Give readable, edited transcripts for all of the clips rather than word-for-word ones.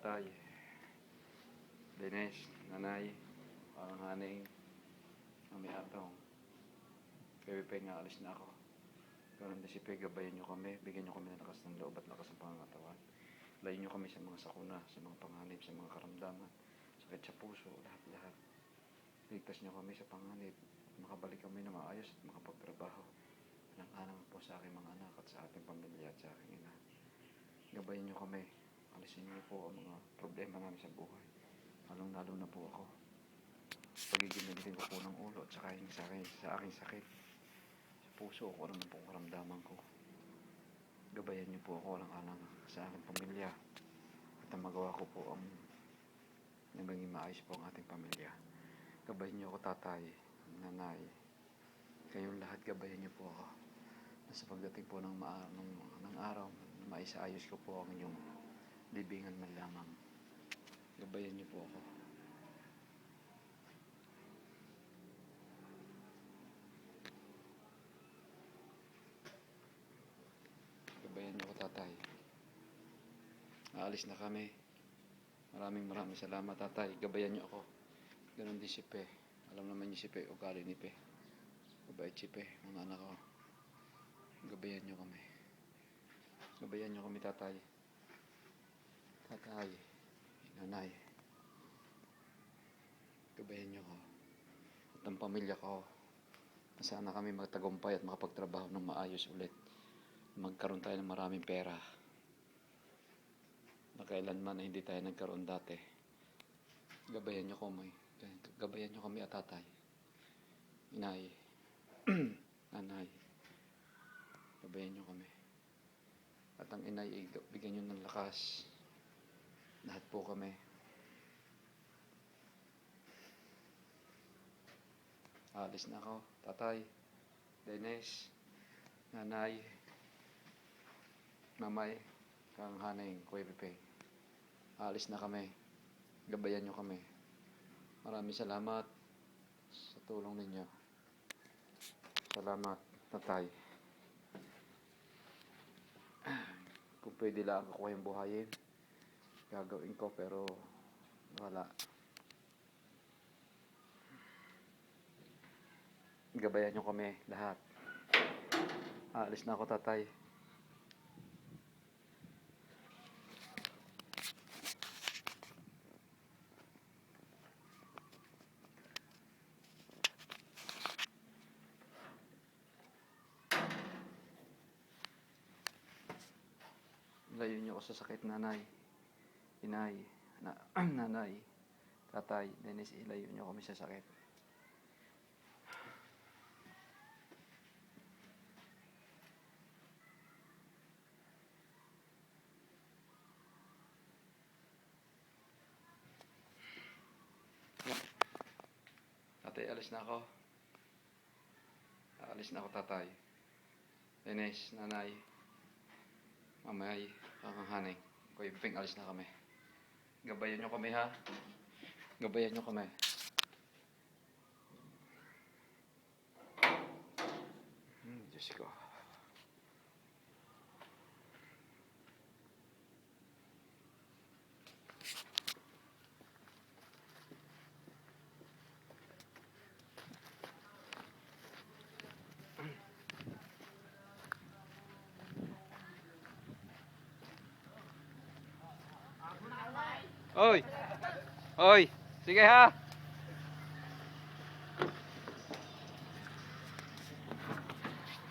tatay, Dines, nanay, ang haning, mami atong. Kaya Pepe nga alis na ako. Ganun din si Pepe, gabayan nyo kami, bigyan nyo kami ng lakas ng loob at lakas ng pangangatawan. Layo nyo kami sa mga sakuna, sa mga panganib, sa mga karamdaman, sakit sa puso, lahat-lahat. Ligtas nyo kami sa panganib, makabalik kami na maayos at makapagtrabaho. Alang-alang po sa aking mga anak at sa ating pamilya at sa aking ina. Gabayan nyo kami, alisin nyo po ang mga problema namin sa buhay. Lalong-lalo na po ako. Pagiging ko po ng ulo at sa aking sakit. Sa puso ko naman po ang karamdaman ko. Gabayan nyo po ako alang-alang sa aking pamilya. At ang magawa ko po ang naging maayos po ang ating pamilya. Gabayan nyo ako tatay, nanay. Kayong lahat gabayan nyo po ako. Sa pagdating po ng araw, maisaayos ko po ang inyong libingan man lamang. Gabayan niyo po ako. Gabayan niyo ako tatay. Aalis na kami. Maraming salamat tatay. Gabayan niyo ako. Ganon din si Pe. Alam naman niyo si Pe, ugali ni Pe. Mabait si Pe, mga anak ko. Gabayan niyo kami. Gabayan niyo kami tatay. Tatay, nanay. Gabayan niyo ko. At ang pamilya ko. Sana kami magtagumpay at makapagtrabaho ng maayos ulit. Magkaroon tayo ng maraming pera. Na kailanman ay hindi tayo nagkaroon dati. Gabayan niyo kami. Gabayan niyo kami at tatay. Inay. Nanay. Gabayan niyo kami. At ang inay, bigyan niyo ng lakas. Lahat po kami. Alis na ako. Tatay. Dennis. Nanay. Mamay. Kang Haning. Kuya Pepe. Alis na kami. Gabayan nyo kami. Maraming salamat sa tulong ninyo. Salamat, tatay. Kung pwede lang ako kayong buhayin, gagawin ko pero wala. Gabayan nyo kami lahat. Aalis na ako tatay. Layo nyo ako sa sakit nanay. Inay. Nanay. Tatay. Dennis, ilayo nyo kami sa sakit. Tatay, alis na ako. Alis na ako tatay. Dennis, nanay. Mamay, kakanghaning. Kuya Ping, alis na kami. Gabayan nyo kami ha. Gabayan nyo kami. Diyos ko. Oy! Oy! Sige ha!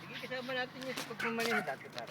Sige, kasama natin yung sa pagmamali dati para.